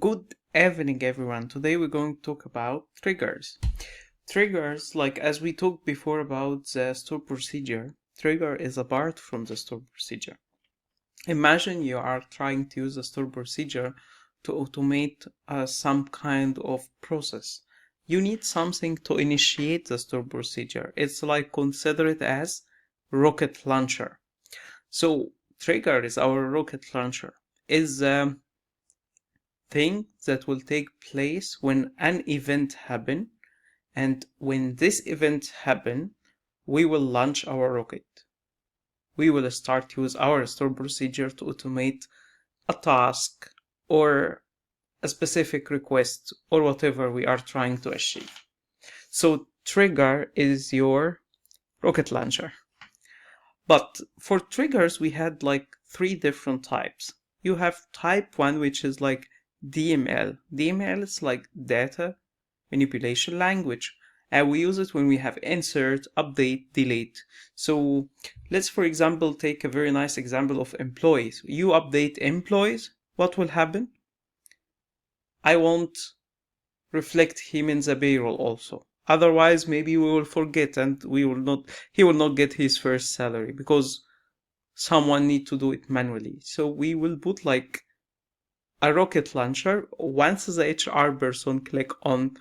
Good evening, everyone. Today we're going to talk about triggers. Triggers, like as we talked before about the store procedure, trigger is apart from the store procedure. Imagine you are trying to use a store procedure to automate some kind of process. You need something to initiate the store procedure. It's like consider it as rocket launcher. So trigger is our rocket launcher. Is thing that will take place when an event happen, and when this event happen, we will launch our rocket. We will start use our store procedure to automate a task or a specific request or whatever we are trying to achieve. So trigger is your rocket launcher. But for triggers, we had like three different types. You have type 1, which is like DML. DML is like data manipulation language. And we use it when we have insert, update, delete. So let's, for example, take a very nice example of employees. You update employees, what will happen? I won't reflect him in the payroll also. Otherwise, maybe we will forget and he will not get his first salary because someone need to do it manually. So we will put like a rocket launcher. Once the HR person click on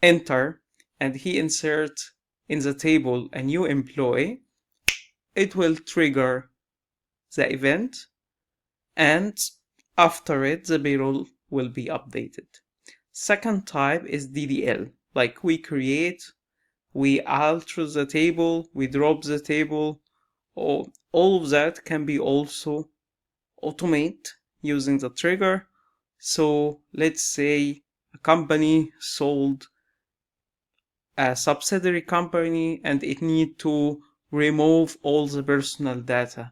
enter and he insert in the table a new employee, it will trigger the event, and after it the payroll will be updated. Second type is DDL, like we alter the table, we drop the table, all of that can be also automate using the trigger. So let's say a company sold a subsidiary company and it need to remove all the personal data.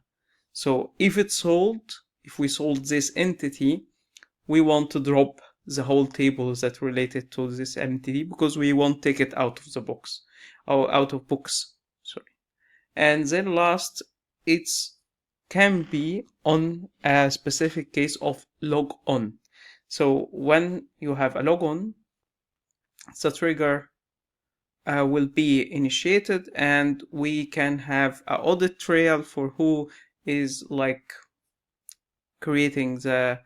So if we sold this entity, we want to drop the whole table that related to this entity because we won't take it out of the box or out of books. Sorry. And then last, it's can be on a specific case of log on. So when you have a log on, the trigger will be initiated and we can have an audit trail for who is like creating the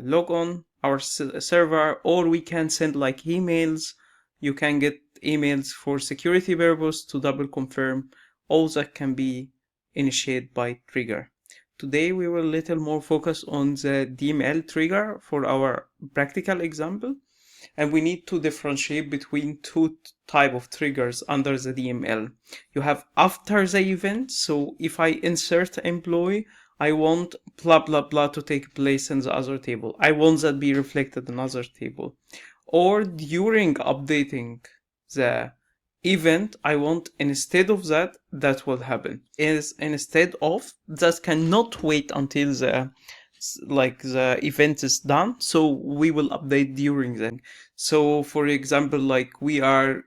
logon, our server, or we can send like emails. You can get emails for security purpose to double confirm. All that can be initiated by trigger. Today we will a little more focus on the DML trigger for our practical example, and we need to differentiate between two type of triggers under the DML. You have after the event, so if I insert employee, I want blah blah blah to take place in the other table. I want that be reflected in another table. Or during updating the event, I want instead of that will happen. Is instead of that cannot wait until the event is done, so we will update during then. So for example, like we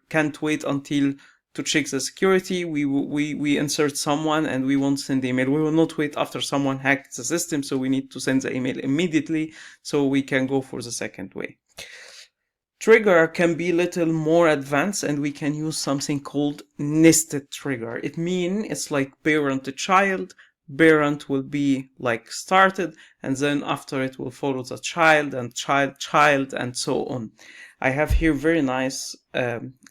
can't wait until to check the security, we insert someone and we won't send the email. We will not wait after someone hacked the system, so we need to send the email immediately so we can go for the second way. Trigger can be a little more advanced and we can use something called nested trigger. It means it's like parent to child. Parent will be like started and then after it will follow the child and child and so on. I have here very nice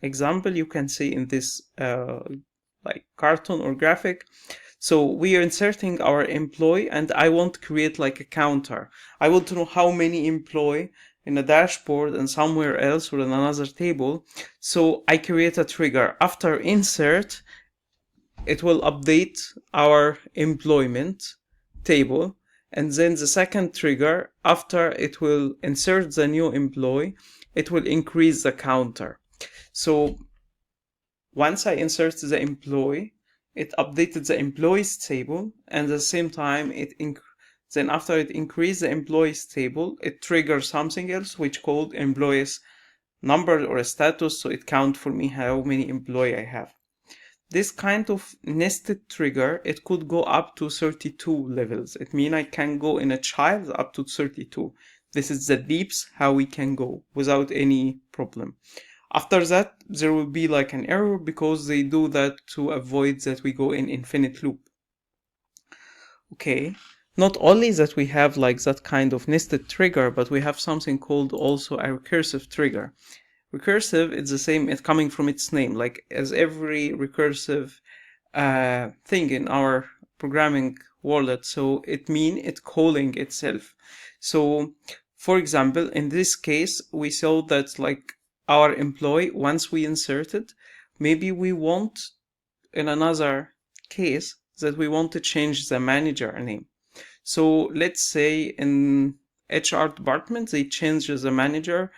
example you can see in this like cartoon or graphic. So we are inserting our employee and I want to create like a counter. I want to know how many employee in a dashboard and somewhere else or in another table. So I create a trigger. After insert, it will update our employment table. And then the second trigger, after it will insert the new employee, it will increase the counter. So once I insert the employee, it updated the employees table, and at the same time then after it increased the employees table, it triggers something else which called employees number or a status, so it counts for me how many employees I have. This kind of nested trigger, it could go up to 32 levels. It means I can go in a child up to 32. This is the deeps how we can go without any problem. After that, there will be like an error because they do that to avoid that we go in infinite loop. Okay, not only that we have like that kind of nested trigger, but we have something called also a recursive trigger. Recursive, it's the same, it's coming from its name, like as every recursive thing in our programming world. So it means it's calling itself. So for example, in this case, we saw that like our employee, once we inserted, maybe we want in another case that we want to change the manager name. So let's say in HR department, they change the manager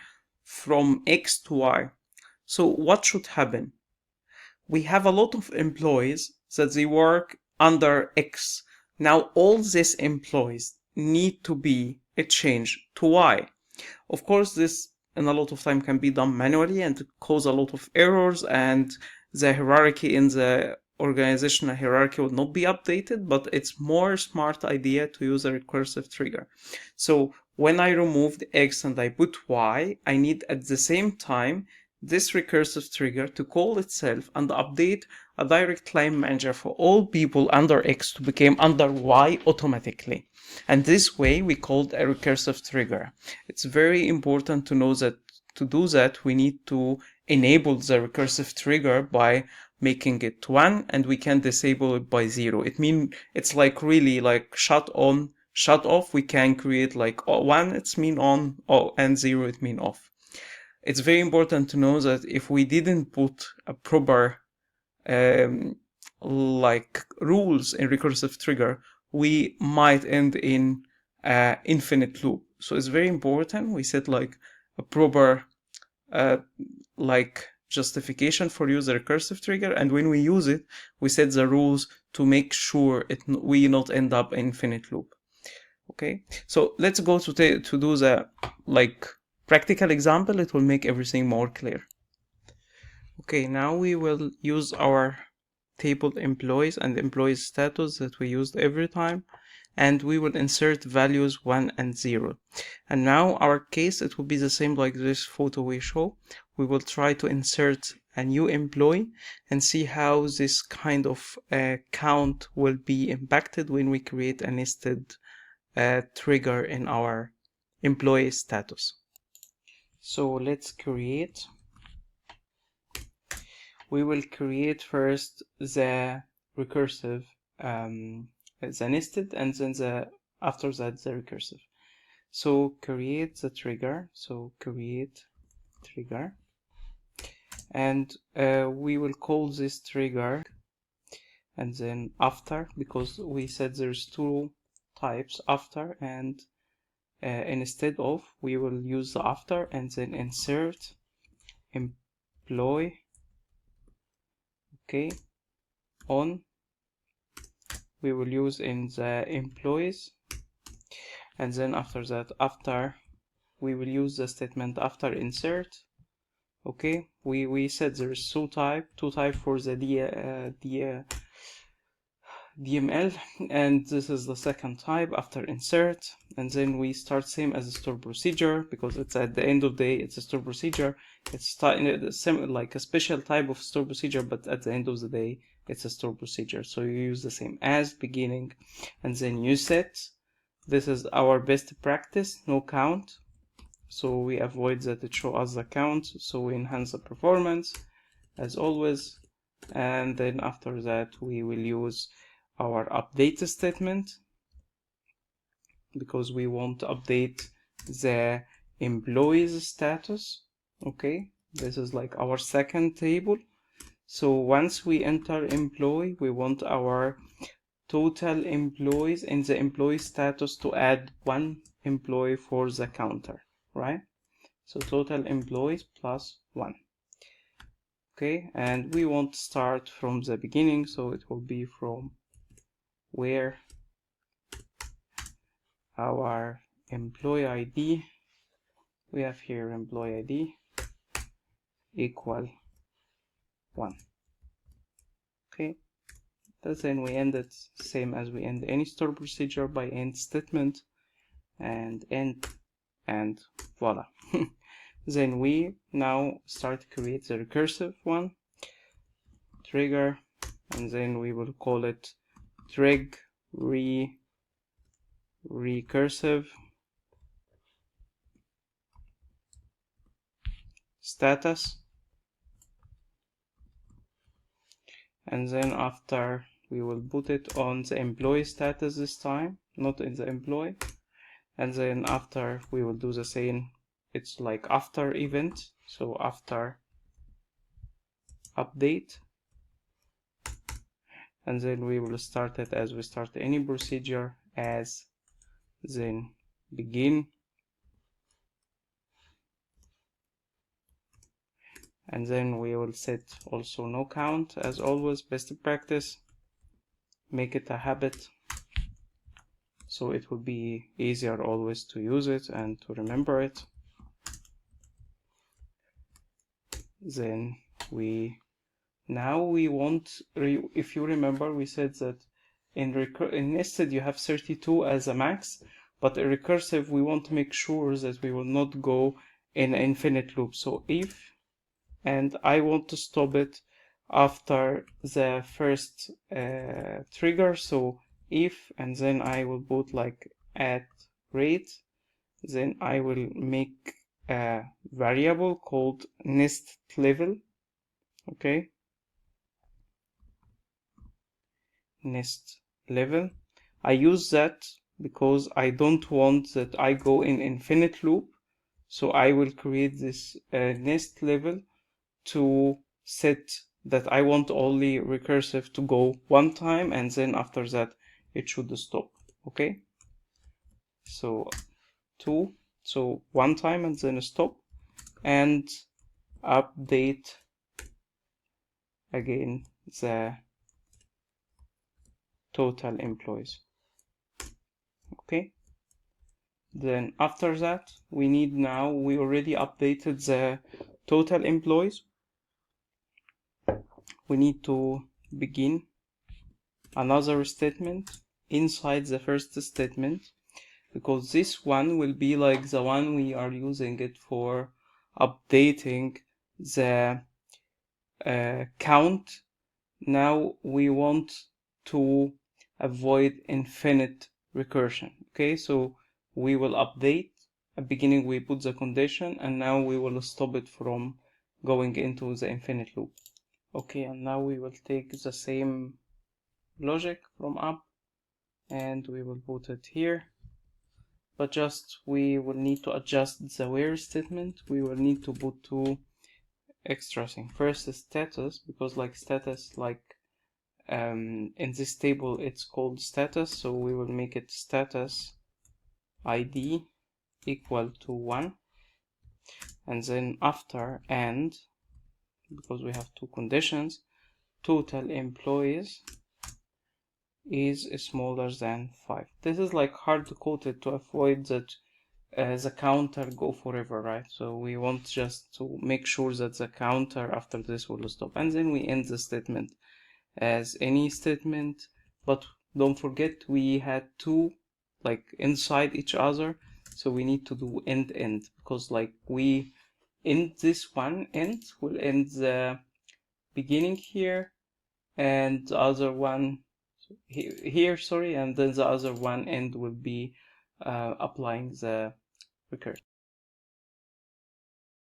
from X to Y. So what should happen? We have a lot of employees that they work under X. Now all these employees need to be changed to Y. Of course, this in a lot of time can be done manually and cause a lot of errors, and the hierarchy in the organizational hierarchy will not be updated, but it's more smart idea to use a recursive trigger. So when I remove the X and I put Y, I need at the same time this recursive trigger to call itself and update a direct line manager for all people under X to become under Y automatically. And this way we called a recursive trigger. It's very important to know that to do that we need to enable the recursive trigger by making it 1, and we can disable it by 0. It means it's like really like shut on, shut off. We can create like 1 it's mean on, and 0 it mean off. It's very important to know that if we didn't put a proper like rules in recursive trigger, we might end in infinite loop. So it's very important we set like a proper like justification for use the recursive trigger, and when we use it, we set the rules to make sure we not end up in infinite loop. Okay, so let's go to do the like practical example. It will make everything more clear. Okay, now we will use our table employees and employee status that we used every time, and we will insert values 1 and 0. And now our case, it will be the same like this photo we show. We will try to insert a new employee and see how this kind of count will be impacted when we create a nested trigger in our employee status. So let's create. We will create first the recursive, the nested, and then after that the recursive. So create the trigger. So create trigger, and we will call this trigger, and then after, because we said there's two types, after and instead of, we will use the after, and then insert employee. Okay, on we will use in the employees, and then after that, after, we will use the statement after insert. Okay, we said there's two type for the DML, and this is the second type after insert. And then we start same as a store procedure, because it's at the end of the day it's a store procedure. It's like a special type of store procedure, but at the end of the day it's a store procedure. So you use the same as beginning, and then you set. This is our best practice, no count, so we avoid that it show us the count, so we enhance the performance as always. And then after that we will use our update statement, because we want to update the employee's status. Okay, this is like our second table. So once we enter employee, we want our total employees in the employee status to add 1 employee for the counter, right? So total employees plus 1. Okay, and we want to start from the beginning, so it will be from where our employee ID, we have here employee ID equal 1. Okay, then we end it same as we end any store procedure, by end statement, and end and voila. Then we now start to create the recursive one, trigger, and then we will call it trig recursive status. And then after we will put it on the employee status this time, not in the employee. And then after we will do the same, it's like after event, so after update. And then we will start it as we start any procedure, as then begin. And then we will set also no count, as always, best practice. Make it a habit, so it will be easier always to use it and to remember it. Then now we want, if you remember, we said that in nested you have 32 as a max, but in recursive we want to make sure that we will not go in an infinite loop. So if, and I want to stop it after the first trigger, so if, and then I will put like at rate, then I will make a variable called nest level. Okay, nest level. I use that because I don't want that I go in infinite loop, so I will create this nest level to set that I want only recursive to go one time, and then after that it should stop. Okay, so so one time and then stop, and update again the total employees. Okay, then after that we need, now we already updated the total employees, we need to begin another statement inside the first statement, because this one will be like the one we are using it for updating the count. Now we want to avoid infinite recursion. Okay, so we will update at beginning, we put the condition, and now we will stop it from going into the infinite loop. Okay, and now we will take the same logic from up and we will put it here, but just we will need to adjust the where statement. We will need to put two extra things. First is status, because like status, like in this table it's called status, so we will make it status ID equal to 1, and then after, and because we have two conditions, total employees is smaller than 5. This is like hard coded to avoid that the counter go forever, right? So we want just to make sure that the counter after this will stop, and then we end the statement as any statement. But don't forget we had two like inside each other, so we need to do end, because like we end this one end will end the beginning here, and the other one here, sorry, and then the other one end will be applying the recursion.